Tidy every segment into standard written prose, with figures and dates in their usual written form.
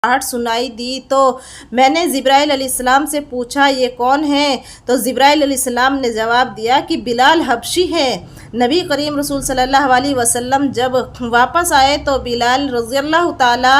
आहट सुनाई दी तो मैंने जिब्राइल अलैहिस्सलाम से पूछा ये कौन है। तो जिब्राइल अलैहिस्सलाम ने जवाब दिया कि बिलाल हबशी है। नबी करीम रसूल सल्लल्लाहु अलैहि वसल्लम जब वापस आए तो बिलाल रज़ियल्लाहु ताला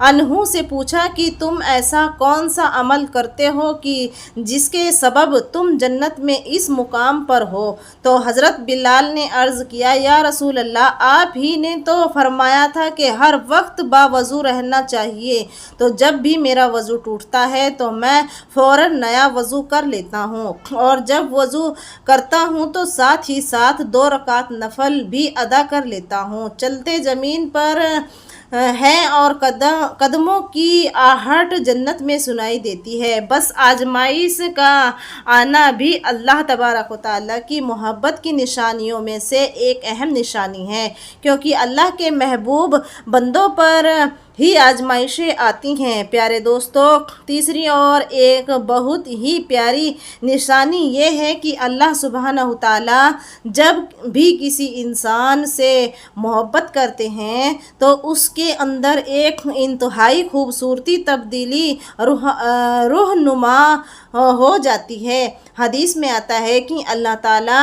अन्हु से पूछा कि तुम ऐसा कौन सा अमल करते हो कि जिसके सबब तुम जन्नत में इस मुकाम पर हो। तो हज़रत बिलाल ने अर्ज़ किया, या रसूल अल्लाह, आप ही ने तो फरमाया था कि हर वक्त बावज़ू रहना चाहिए। तो जब भी मेरा वज़ू टूटता है तो मैं फ़ौरन नया वज़ू कर लेता हूँ, और जब वज़ू करता हूँ तो साथ ही साथ 2 रकात नफल भी अदा कर लेता हूँ। चलते ज़मीन पर हैं और कदमों की आहट जन्नत में सुनाई देती है। बस आजमाइश का आना भी अल्लाह तबारक व तआला की मोहब्बत की निशानियों में से एक अहम निशानी है, क्योंकि अल्लाह के महबूब बंदों पर ही आजमाइशें आती हैं। प्यारे दोस्तों, तीसरी और एक बहुत ही प्यारी निशानी ये है कि अल्लाह सुब्हानहू तआला जब भी किसी इंसान से मोहब्बत करते हैं तो उसके अंदर एक इंतहाई खूबसूरती तब्दीली रूहनुमा हो जाती है। हदीस में आता है कि अल्लाह ताला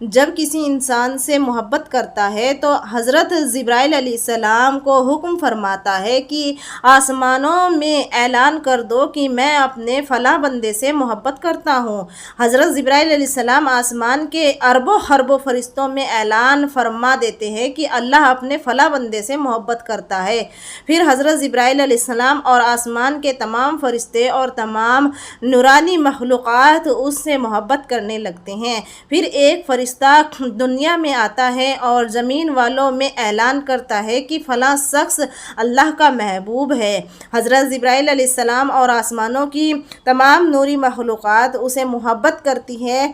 जब किसी इंसान से मोहब्बत करता है तो हज़रत जिब्राइल अलैहिस्सलाम को हुक्म फरमाता है कि आसमानों में ऐलान कर दो कि मैं अपने फ़लाँ बंदे से मोहब्बत करता हूँ। हज़रत जिब्राइल अलैहिस्सलाम आसमान के अरबों खरबों फरिश्तों में ऐलान फरमा देते हैं कि अल्लाह अपने फ़लाँ बंदे से मोहब्बत करता है। फिर हज़रत जिब्राइल अलैहिस्सलाम और आसमान के तमाम फरिश्ते और तमाम नूरानी मखलूक़ात उससे मोहब्बत करने लगते हैं। फिर एक फरिश्ता दुनिया में आता है और ज़मीन वालों में ऐलान करता है कि फ़लाँ शख्स अल्लाह का महबूब है। हज़रत जिब्राइल अलैहिस्सलाम और आसमानों की तमाम नूरी मखलूक़ात उसे मोहब्बत करती है,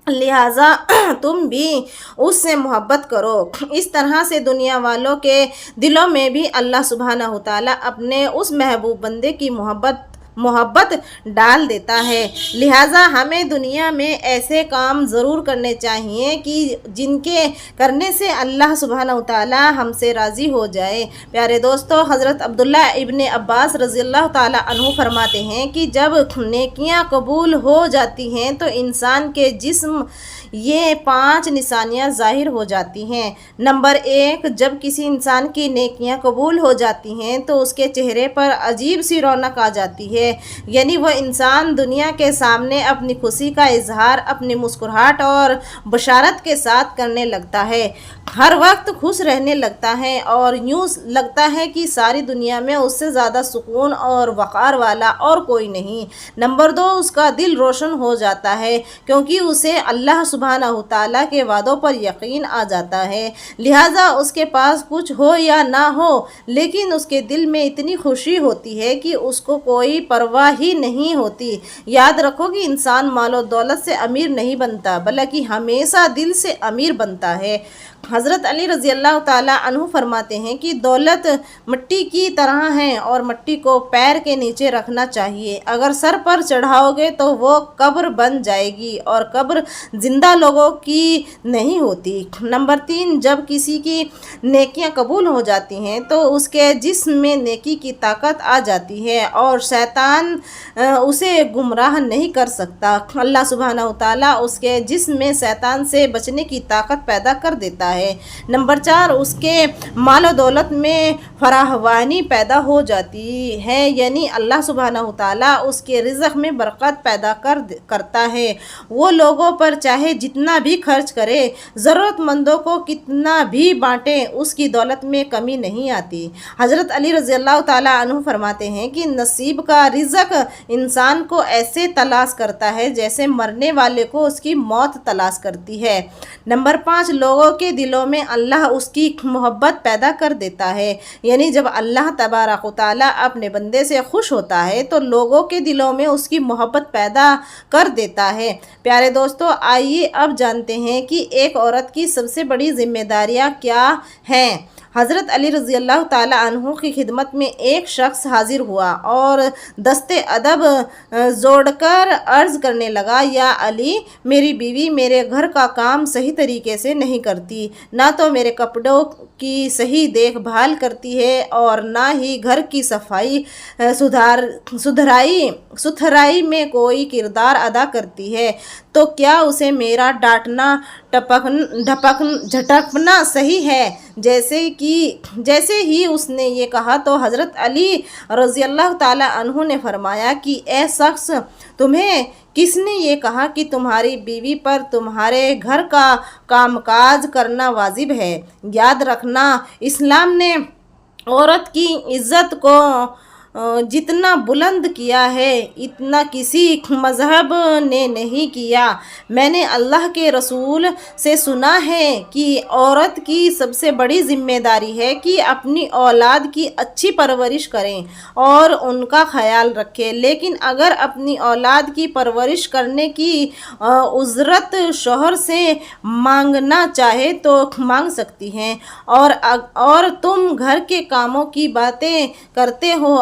लिहाजा तुम भी उससे मोहब्बत करो। इस तरह से दुनिया वालों के दिलों में भी अल्लाह सुब्हानहू तआला अपने उस महबूब बंदे की मोहब्बत डाल देता है। लिहाजा हमें दुनिया में ऐसे काम ज़रूर करने चाहिए कि जिनके करने से अल्लाह सुब्हानहू तआला हमसे राज़ी हो जाए। प्यारे दोस्तों, हज़रत अब्दुल्ला इब्न अब्बास रज़ियल्लाहु ताला अन्हु फरमाते हैं कि जब नेकियां कबूल हो जाती हैं तो इंसान के जिस्म ये 5 निशानियां ज़ाहिर हो जाती हैं। नंबर 1, जब किसी इंसान की नेकियां कबूल हो जाती हैं तो उसके चेहरे पर अजीब सी रौनक आ जाती है, यानी वह इंसान दुनिया के सामने अपनी खुशी का इजहार अपनी मुस्कुराहट और बशारत के साथ करने लगता है। हर वक्त खुश रहने लगता है और यूँ लगता है कि सारी दुनिया में उससे ज़्यादा सुकून और वक़ार वाला और कोई नहीं। नंबर 2, उसका दिल रोशन हो जाता है, क्योंकि उसे अल्लाह सुब्हानहू तआला के वादों पर यकीन आ जाता है। लिहाजा उसके पास कुछ हो या ना हो, लेकिन उसके दिल में इतनी खुशी होती है कि उसको कोई परवाह ही नहीं होती। याद रखो कि इंसान मालो दौलत से अमीर नहीं बनता, बल्कि हमेशा दिल से अमीर बनता है। हज़रत अली रज़ियल्लाहु ताला अन्हु फरमाते हैं कि दौलत मिट्टी की तरह है और मिट्टी को पैर के नीचे रखना चाहिए। अगर सर पर चढ़ाओगे तो वो कब्र बन जाएगी और कब्र ज़िंदा लोगों की नहीं होती। नंबर 3, जब किसी की नेकियां कबूल हो जाती हैं तो उसके जिस्म में नेकी की ताकत आ जाती है और शैतान उसे गुमराह नहीं कर सकता। अल्लाह सुब्हानहू तआला उसके जिस्म में शैतान से बचने की ताकत पैदा कर देता है। नंबर 4, उसके मालो दौलत में फराहवानी पैदा हो जाती है, यानी अल्लाह सुब्हानहू तआला उसके रिज़्क़ में बरकत पैदा करता है। वो लोगों पर चाहे जितना भी खर्च करे, ज़रूरतमंदों को कितना भी बांटे, उसकी दौलत में कमी नहीं आती। हज़रत अली रज़ियल्लाहु ताला अन्हु फरमाते हैं कि नसीब का रिज़्क़ इंसान को ऐसे तलाश करता है जैसे मरने वाले को उसकी मौत तलाश करती है। नंबर 5, लोगों के दिलों में अल्लाह उसकी मोहब्बत पैदा कर देता है, यानी जब अल्लाह तबारक व तआला अपने बंदे से खुश होता है तो लोगों के दिलों में उसकी मोहब्बत पैदा कर देता है। प्यारे दोस्तों, आइए अब जानते हैं कि एक औरत की सबसे बड़ी जिम्मेदारियां क्या हैं। حضرت علی رضی اللہ تعالی عنہ کی خدمت میں ایک شخص حاضر ہوا اور دست ادب جوڑ کر عرض کرنے لگا، یا علی، میری بیوی میرے گھر کا کام صحیح طریقے سے نہیں کرتی، نہ تو میرے کپڑوں کی صحیح دیکھ بھال کرتی ہے اور نہ ہی گھر کی صفائی ستھرائی میں کوئی کردار ادا کرتی ہے، تو کیا اسے میرا ڈانٹنا جھٹکنا صحیح ہے؟ جیسے ہی اس نے یہ کہا تو حضرت علی رضی اللہ تعالی عنہ نے فرمایا کہ اے شخص، تمہیں کس نے یہ کہا کہ تمہاری بیوی پر تمہارے گھر کا کام کاج کرنا واجب ہے؟ یاد رکھنا، اسلام نے عورت کی عزت کو جتنا بلند کیا ہے اتنا کسی مذہب نے نہیں کیا۔ میں نے اللہ کے رسول سے سنا ہے کہ عورت کی سب سے بڑی ذمہ داری ہے کہ اپنی اولاد کی اچھی پرورش کریں اور ان کا خیال رکھے، لیکن اگر اپنی اولاد کی پرورش کرنے کی اجرت شوہر سے مانگنا چاہے تو مانگ سکتی ہیں، اور تم گھر کے کاموں کی باتیں کرتے ہو،